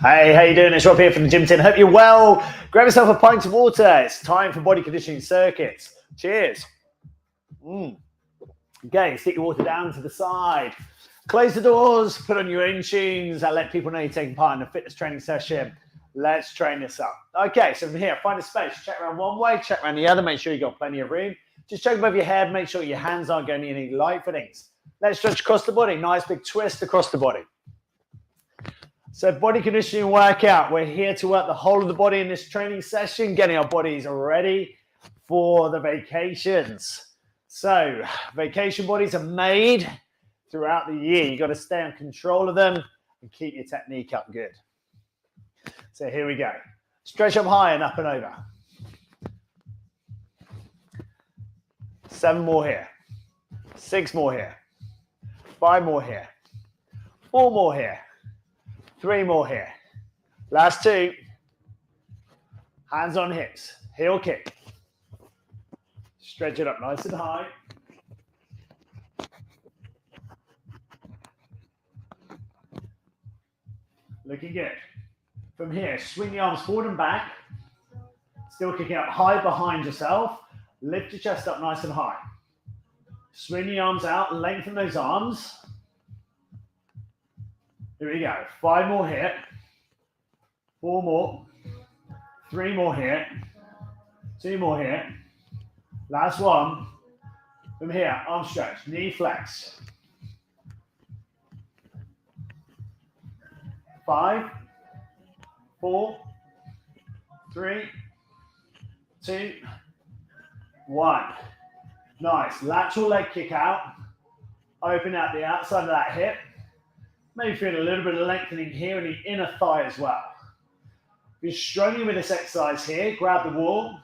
Hey, how you doing? It's Rob here from the Gym Tin. Hope you're well. Grab yourself a pint of water. It's time for body conditioning circuits. Cheers. Okay, stick your water down to the side. Close the doors, put on your own tunes, and let people know you're taking part in a fitness training session. Let's train this up. Okay, so from here, find a space. Check around one way, check around the other. Make sure you've got plenty of room. Just check above your head. Make sure your hands aren't going in any light fittings. Let's stretch across the body. Nice big twist across the body. So body conditioning workout. We're here to work the whole of the body in this training session, getting our bodies ready for the vacations. So vacation bodies are made throughout the year. You've got to stay in control of them and keep your technique up good. So here we go. Stretch up high and up and over. 7 more here. 6 more here. 5 more here. 4 more here. 3 more here. Last 2. Hands on hips. Heel kick. Stretch it up nice and high. Looking good. From here, swing the arms forward and back. Still kicking up high behind yourself. Lift your chest up nice and high. Swing the arms out, lengthen those arms. Here we go. 5 more here. 4 more. 3 more here. 2 more here. Last one. From here, arm stretch, knee flex. 5, 4, 3, 2, 1. Nice. Lateral leg kick out. Open out the outside of that hip. Maybe feel a little bit of lengthening here in the inner thigh as well. If you're struggling with this exercise here, grab the wall.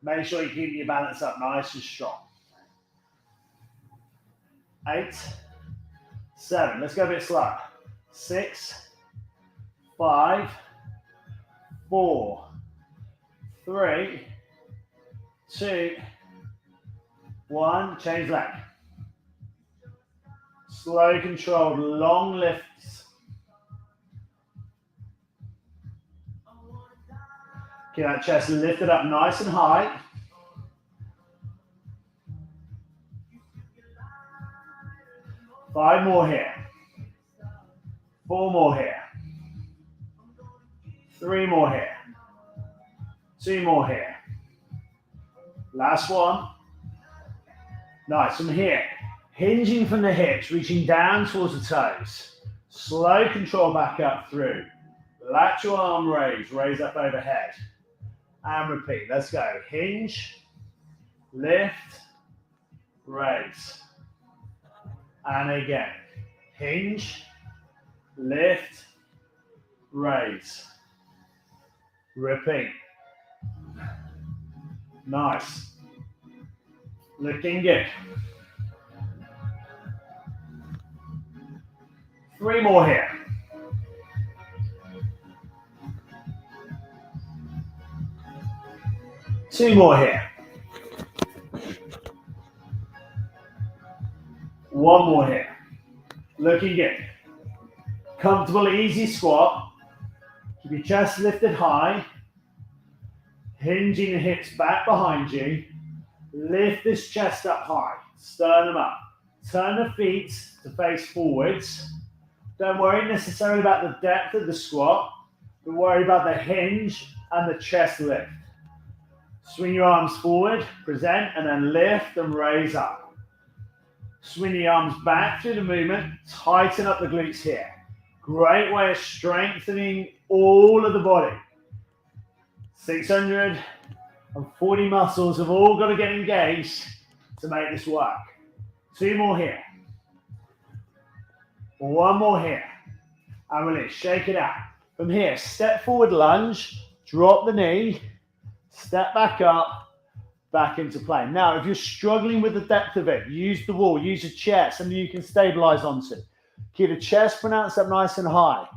Make sure you keep your balance up nice and strong. 8, 7. Let's go a bit slower. 6, 5, 4, 3, 2, 1. Change leg. Slow, controlled, long lifts. Get that chest lifted up nice and high. Five more here. 4 more here. 3 more here. 2 more here. Last one. Nice. From here, hinging from the hips, reaching down towards the toes. Slow control back up through. Lateral arm raise up overhead. And repeat. Let's go. Hinge, lift, raise. And again. Hinge, lift, raise. Repeat. Nice. Looking good. 3 more here. 2 more here. 1 more here. Looking good. Comfortable, easy squat. Keep your chest lifted high. Hinging the hips back behind you. Lift this chest up high. Sternum up. Turn the feet to face forwards. Don't worry necessarily about the depth of the squat, but worry about the hinge and the chest lift. Swing your arms forward, present, and then lift and raise up. Swing the arms back through the movement, tighten up the glutes here. Great way of strengthening all of the body. 640 muscles have all got to get engaged to make this work. 2 more here. 1 more here. And release. Shake it out. From here, step forward lunge, drop the knee, step back up, back into plane. Now, if you're struggling with the depth of it, use the wall, use your chest, something you can stabilize onto. Keep the chest pronounced up nice and high.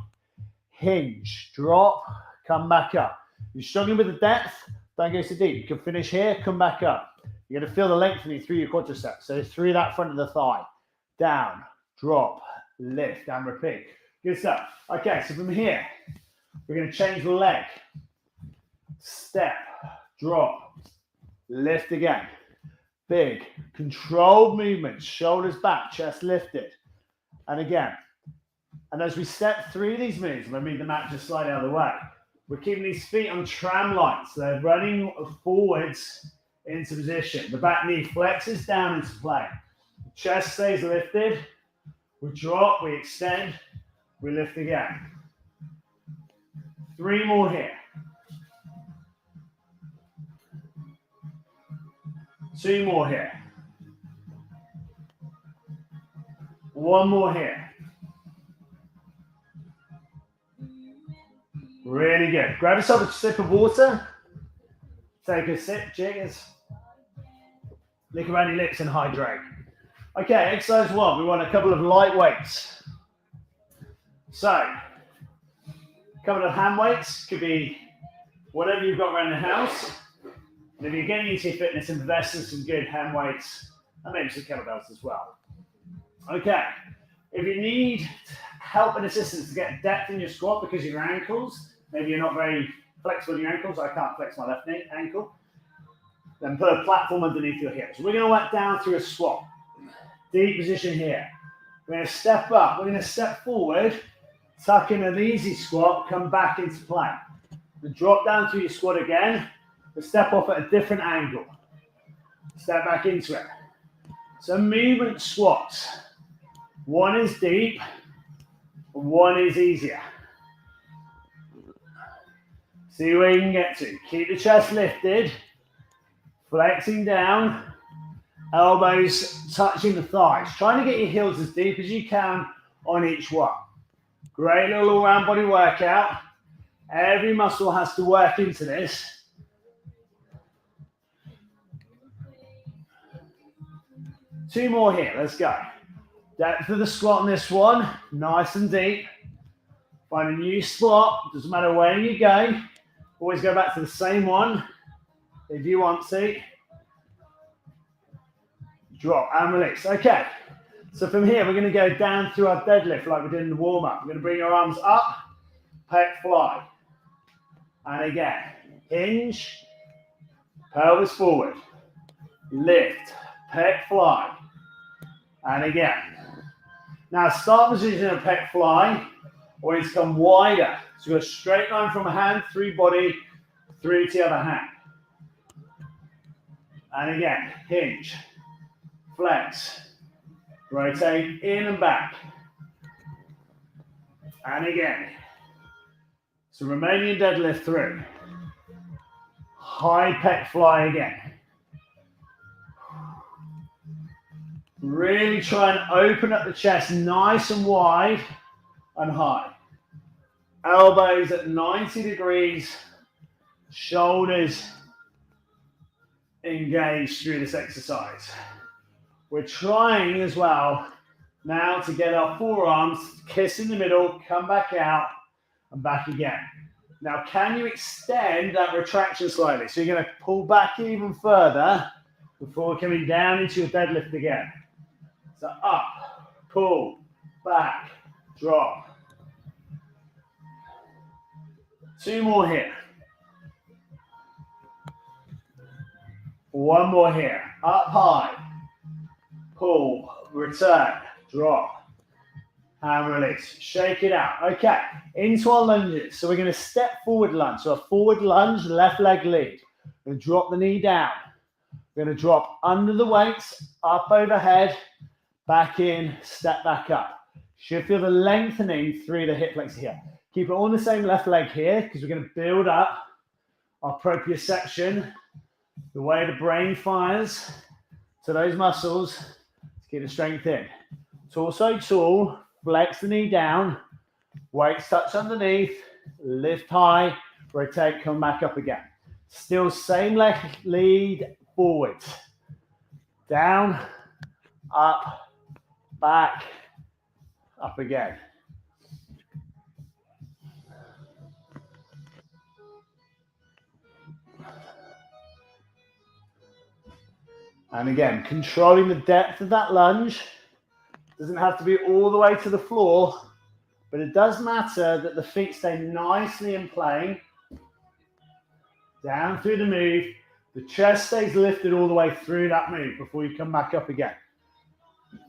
Hinge, drop, come back up. If you're struggling with the depth, don't go so deep. You can finish here, come back up. You're going to feel the lengthening through your quadriceps. So through that front of the thigh. Down, drop, lift, and repeat. Good stuff. Okay, so from here, we're going to change the leg. Step, drop, lift again. Big, controlled movements, shoulders back, chest lifted. And again. And as we step through these moves, I'm going to move the mat just slightly out of the way. We're keeping these feet on tram lines. So they're running forwards into position. The back knee flexes down into play. The chest stays lifted. We drop, we extend, we lift again. 3 more here. 2 more here. 1 more here. Really good. Grab yourself a sip of water. Take a sip, cheers. Lick around your lips and hydrate. Okay, exercise 1. We want a couple of light weights. So, a couple of hand weights. Could be whatever you've got around the house. And if you're getting into your fitness, invest in some good hand weights and maybe some kettlebells as well. Okay, if you need help and assistance to get depth in your squat because of your ankles, maybe you're not very flexible in your ankles, I can't flex my left knee, ankle, then put a platform underneath your hips. We're going to work down through a squat. Deep position here. We're going to step up, we're going to step forward, tuck in an easy squat, come back into plank. Then drop down through your squat again, but step off at a different angle. Step back into it. So movement squats. 1 is deep, 1 is easier. See where you can get to. Keep the chest lifted, flexing down, elbows touching the thighs. Trying to get your heels as deep as you can on each one. Great little all-round body workout. Every muscle has to work into this. Two more here, let's go. Depth of the squat on this one, nice and deep. Find a new spot, doesn't matter where you go. Always go back to the same one if you want to. Drop and release. Okay, so from here we're going to go down through our deadlift like we did in the warm-up. We're going to bring our arms up, pec fly. And again, hinge, pelvis forward, lift, pec fly. And again. Now start position of pec fly, or it's come wider. So go straight line from a hand, through body, through to the other hand. And again, hinge, flex, rotate in and back. And again. So Romanian deadlift through. High pec fly again. Really try and open up the chest nice and wide and high. Elbows at 90 degrees, shoulders engaged through this exercise. We're trying as well now to get our forearms, kiss in the middle, come back out and back again. Now, can you extend that retraction slightly? So you're going to pull back even further before coming down into your deadlift again. So up, pull, back, drop. Two more here. One more here. Up high, pull, return, drop, and release. Shake it out. Okay, into our lunges. So we're going to step forward lunge. So a forward lunge, left leg lead. We're going to drop the knee down. We're going to drop under the weights, up overhead, back in, step back up. Should feel the lengthening through the hip flexor here. Keep it on the same left leg here because we're going to build up our proprioception, the way the brain fires to those muscles to keep the strength in. Torso tall, flex the knee down, weights touch underneath, lift high, rotate, come back up again. Still same leg lead forward, down, up, back, up again. And again, controlling the depth of that lunge. Doesn't have to be all the way to the floor, But it does matter that the feet stay nicely in plane. Down through the move. The chest stays lifted all the way through that move before you come back up again.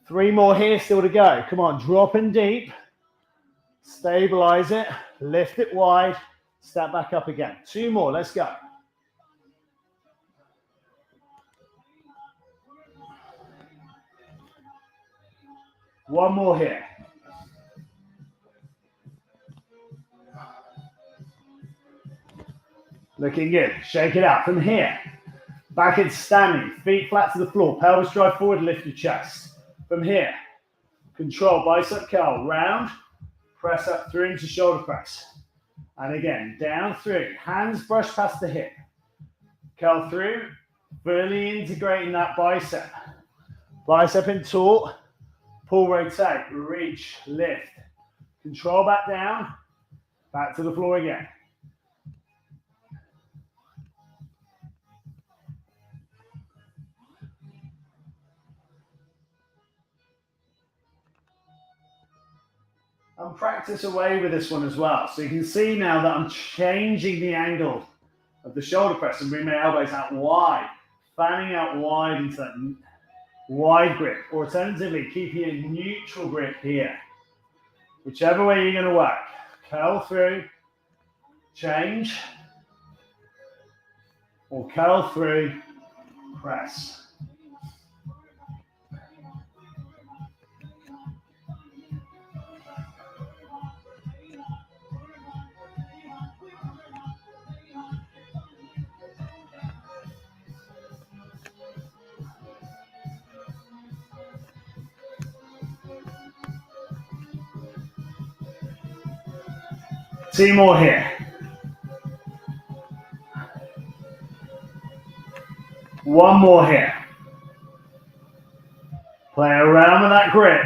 3 more here still to go. Come on, drop in deep. Stabilize it. Lift it wide. Step back up again. 2 more. Let's go. One more here. Looking good. Shake it out. From here, back into standing. Feet flat to the floor. Pelvis drive forward. Lift your chest. From here, control bicep curl. Round. Press up through into shoulder press. And again, down through. Hands brush past the hip. Curl through. Fully integrating that bicep. Bicep in taut. Pull, rotate, reach, lift. Control back down. Back to the floor again. And practice away with this one as well. So you can see now that I'm changing the angle of the shoulder press and bring my elbows out wide. Fanning out wide into that wide grip. Or alternatively, keeping a neutral grip here. Whichever way you're going to work. Curl through. Change. Or curl through. Press. Two more here. One more here. Play around with that grip.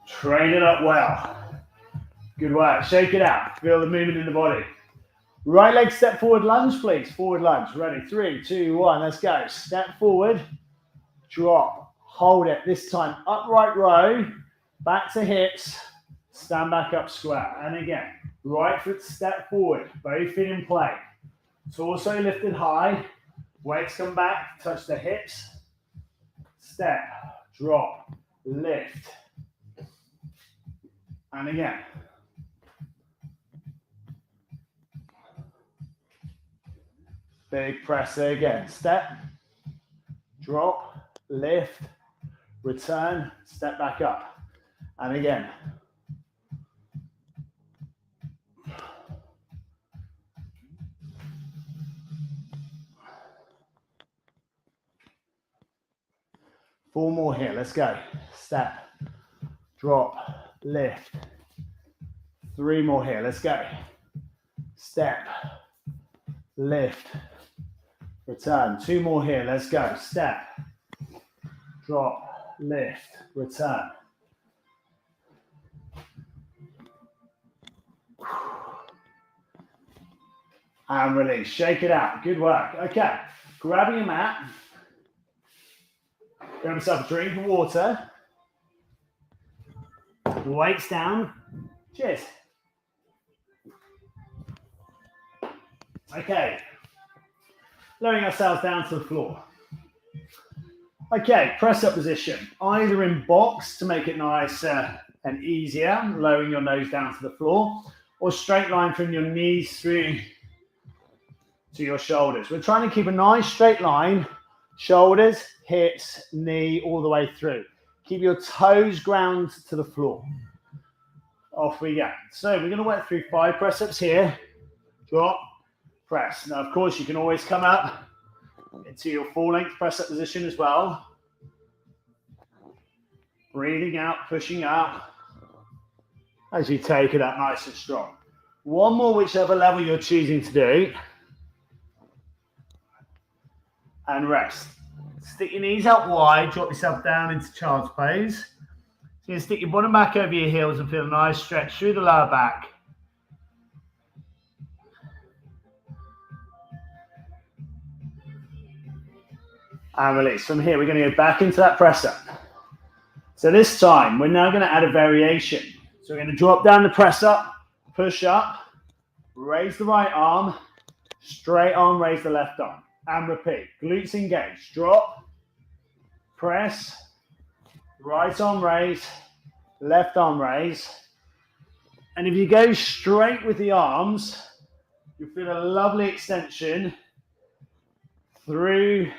Train it up well. Good work. Shake it out. Feel the movement in the body. Right leg step forward lunge, please. Forward lunge. Ready? 3, 2, 1. Let's go. Step forward. Drop. Hold it. This time upright row. Back to hips. Stand back up square. And again, right foot step forward. Both feet in play. Torso lifted high. Weights come back. Touch the hips. Step. Drop. Lift. And again. Big press there again. Step. Drop. Lift. Return. Step back up. And again. Four more here. Let's go. Step. Drop. Lift. 3 more here. Let's go. Step. Lift. Return. 2 more here. Let's go. Step. Drop. Lift. Return. And release. Shake it out. Good work. Okay. Grabbing your mat. Grab yourself a drink of water. Weights down. Cheers. Okay. Lowering ourselves down to the floor. Okay, press up position. Either in box to make it nicer and easier, lowering your nose down to the floor, or straight line from your knees through to your shoulders. We're trying to keep a nice straight line. Shoulders, hips, knee, all the way through. Keep your toes ground to the floor. Off we go. So we're going to work through 5 press-ups here. Drop, press. Now, of course, you can always come up into your full-length press-up position as well. Breathing out, pushing up as you take it up nice and strong. One more, whichever level you're choosing to do. And rest. Stick your knees out wide, drop yourself down into child's pose. So you're going to stick your bottom back over your heels and feel a nice stretch through the lower back. And release. From here, we're going to go back into that press up. So this time, we're now going to add a variation. So we're going to drop down the press up, push up, raise the right arm, straight arm, raise the left arm, and repeat. Glutes engaged. Drop, press, right arm raise, left arm raise. And if you go straight with the arms, you feel a lovely extension through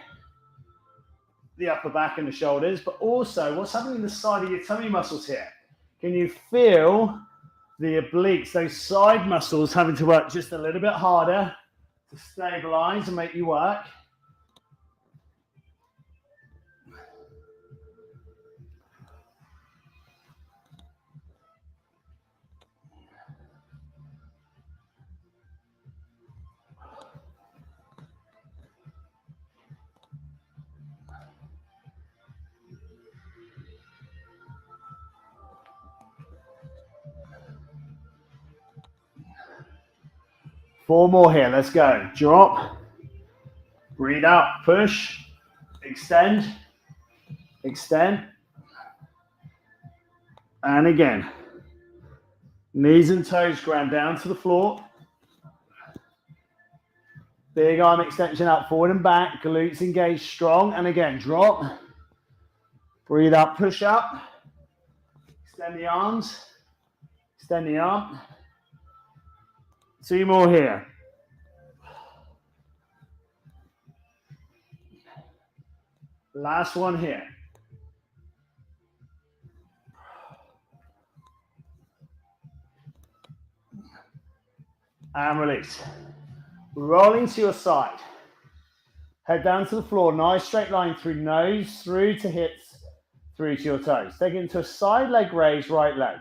the upper back and the shoulders, but also what's happening in the side of your tummy muscles here? Can you feel the obliques, those side muscles having to work just a little bit harder to stabilize and make you work? Four more here, let's go. Drop, breathe out, push, extend, extend, and again. Knees and toes ground down to the floor. Big arm extension up, forward and back, glutes engaged strong, and again, drop, breathe out, push up, extend the arms, extend the arm. 2 more here. Last one here. And release. Rolling to your side. Head down to the floor. Nice straight line through nose, through to hips, through to your toes. Take it into a side leg raise, right leg.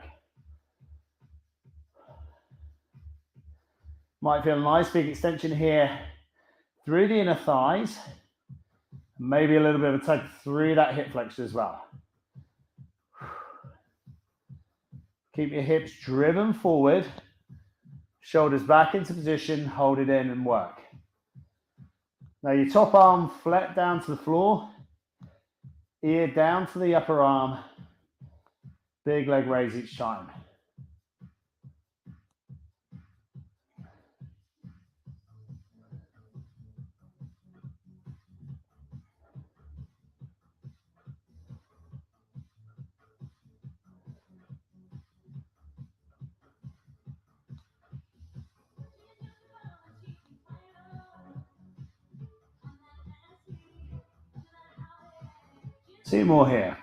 Might feel a nice big extension here through the inner thighs. Maybe a little bit of a tug through that hip flexor as well. Keep your hips driven forward. Shoulders back into position. Hold it in and work. Now your top arm flat down to the floor. Ear down to the upper arm. Big leg raise each time. Two more here.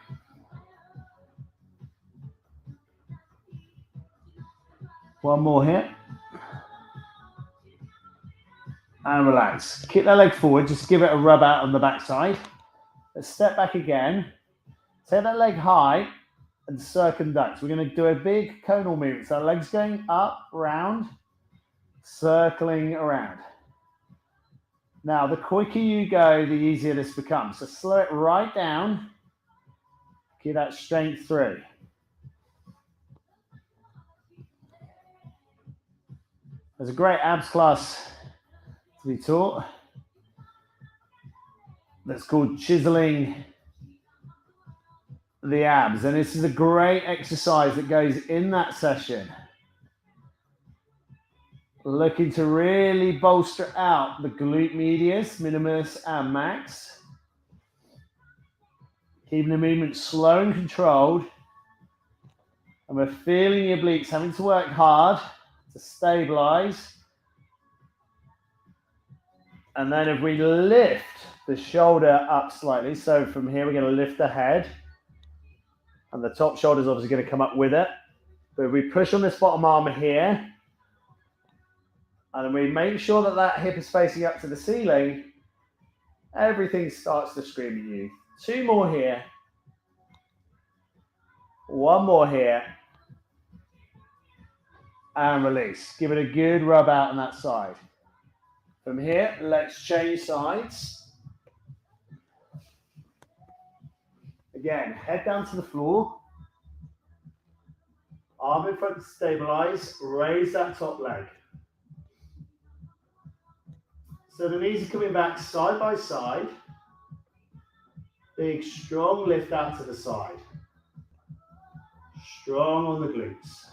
One more here. And relax. Kick that leg forward. Just give it a rub out on the backside. Let's step back again. Take that leg high and circumduct. We're going to do a big conal movement. So legs going up, round, circling around. Now, the quicker you go, the easier this becomes. So slow it right down. Keep that strength through. There's a great abs class to be taught that's called chiseling the abs. And this is a great exercise that goes in that session. Looking to really bolster out the glute medius, minimus, and max. Keeping the movement slow and controlled. And we're feeling the obliques having to work hard to stabilize. And then if we lift the shoulder up slightly, so from here we're going to lift the head. And the top shoulder is obviously going to come up with it. But if we push on this bottom arm here, and then we make sure that that hip is facing up to the ceiling, everything starts to scream at you. Two more here. One more here. And release. Give it a good rub out on that side. From here, let's change sides. Again, head down to the floor. Arm in front to stabilize. Raise that top leg. So the knees are coming back side by side. Big, strong lift out to the side. Strong on the glutes.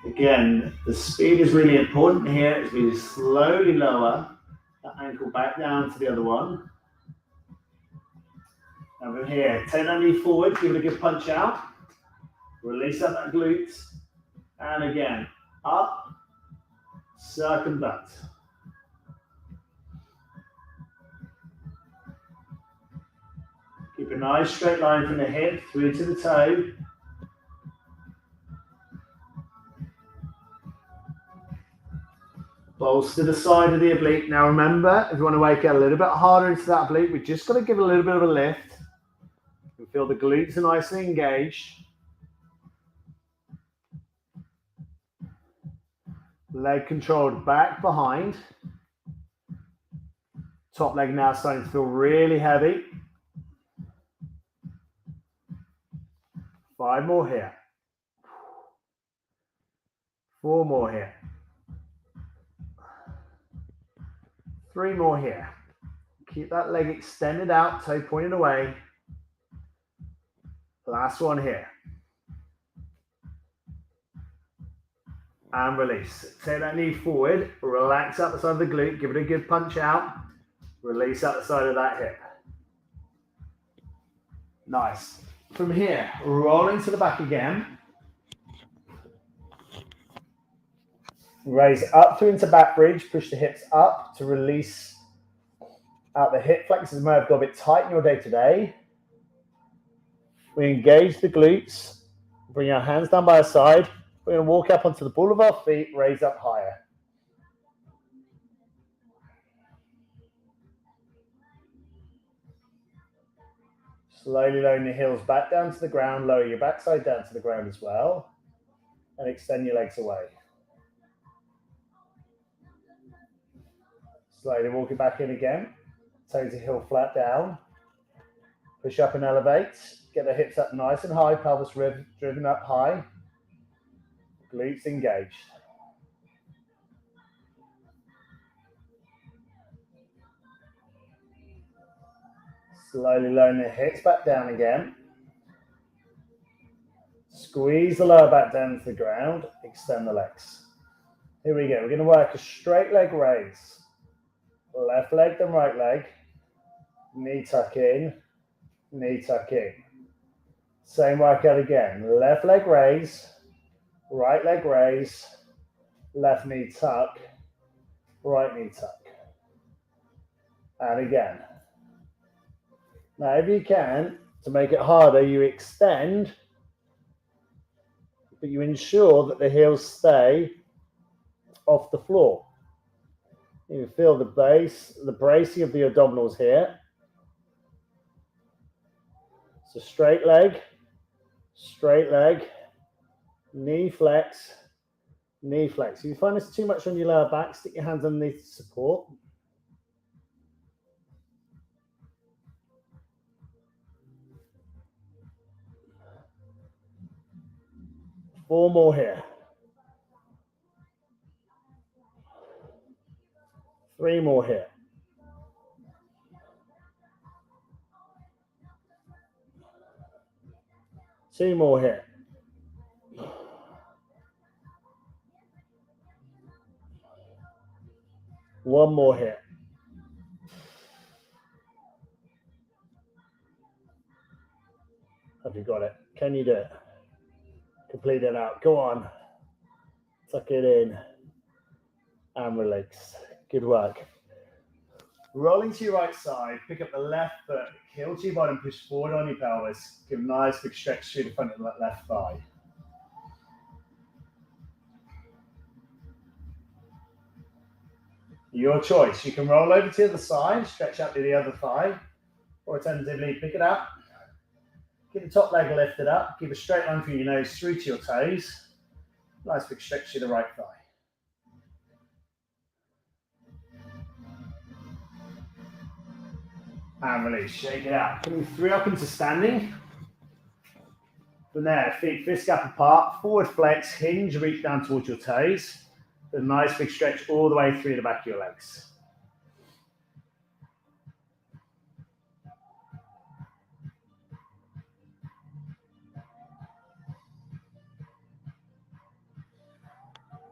Again, the speed is really important here as we slowly lower the ankle back down to the other one. Now from here, take that knee forward, give it a good punch out. Release up that glute. And again, up, circumvent. Keep a nice straight line from the hip through to the toe. Bolster the side of the oblique. Now remember, if you want to work out a little bit harder into that oblique, we're just going to give it a little bit of a lift. You feel the glutes are nicely engaged. Leg controlled back behind. Top leg now starting to feel really heavy. 5 more here. 4 more here. 3 more here. Keep that leg extended out, toe pointed away. Last one here. And release. Take that knee forward, relax out the side of the glute, give it a good punch out. Release out the side of that hip. Nice. From here, rolling to the back again. Raise up through into back bridge, push the hips up to release out the hip flexors. May have got a bit tight in your day to day. We engage the glutes, bring our hands down by our side. We're going to walk up onto the ball of our feet, raise up higher. Slowly lowering the heels back down to the ground, lower your backside down to the ground as well, and extend your legs away. Slowly walk it back in again, toe to heel flat down. Push up and elevate, get the hips up nice and high, pelvis driven up high. Glutes engaged. Slowly lowering the hips back down again. Squeeze the lower back down to the ground, extend the legs. Here we go, we're going to work a straight leg raise. Left leg, then right leg. Knee tuck in, knee tuck in. Same workout again. Left leg raise, right leg raise, left knee tuck, right knee tuck. And again. Now, if you can, to make it harder, you extend, but you ensure that the heels stay off the floor. You feel the base, the bracing of the abdominals here. So straight leg, knee flex, knee flex. If you find this too much on your lower back, stick your hands underneath to support. Four more here. 3 more here. Two more here. One more here. Have you got it? Can you do it? Complete it out. Go on. Tuck it in. And release. Good work. Rolling to your right side. Pick up the left foot. Heel to your bottom. Push forward on your pelvis. Give a nice big stretch through the front of that left thigh. Your choice. You can roll over to the other side. Stretch out to the other thigh. Or alternatively, pick it up. Keep the top leg lifted up. Keep a straight line from your nose through to your toes. Nice big stretch to the right thigh. And release, shake it out. Coming 3 up into standing. From there, feet fist gap apart, forward flex, hinge, reach down towards your toes. A nice big stretch all the way through the back of your legs.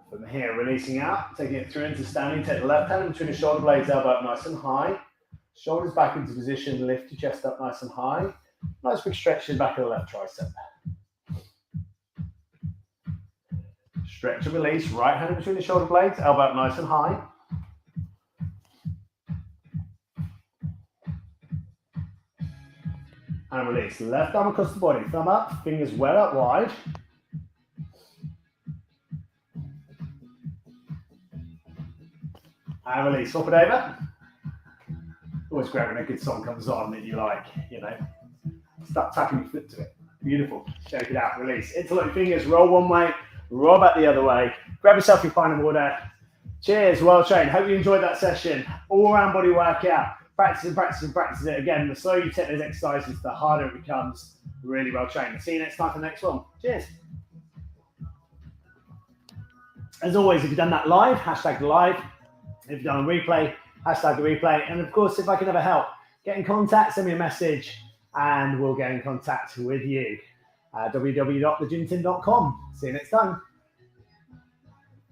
From here, releasing out, taking it through into standing. Take the left hand between the shoulder blades, elbow up nice and high. Shoulders back into position, lift your chest up nice and high. Nice big stretch to the back of the left tricep. Stretch and release, right hand between the shoulder blades, elbow up nice and high. And release, left arm across the body, thumb up, fingers well up wide. And release, swap it over. Always great when a good song comes on that you like, you know. Start tapping your foot to it. Beautiful. Shake it out, release. Interlock your fingers, roll one way, roll back the other way. Grab yourself your pint of water. Cheers, well trained. Hope you enjoyed that session. All around body workout. Practice and practice and practice it. Again, the slower you take those exercises, the harder it becomes. Really well trained. See you next time for the next one. Cheers. As always, if you've done that live, hashtag live. If you've done a replay, hashtag the replay. And of course, if I can ever help, get in contact, send me a message, and we'll get in contact with you. www.thegymtim.com. See you next time.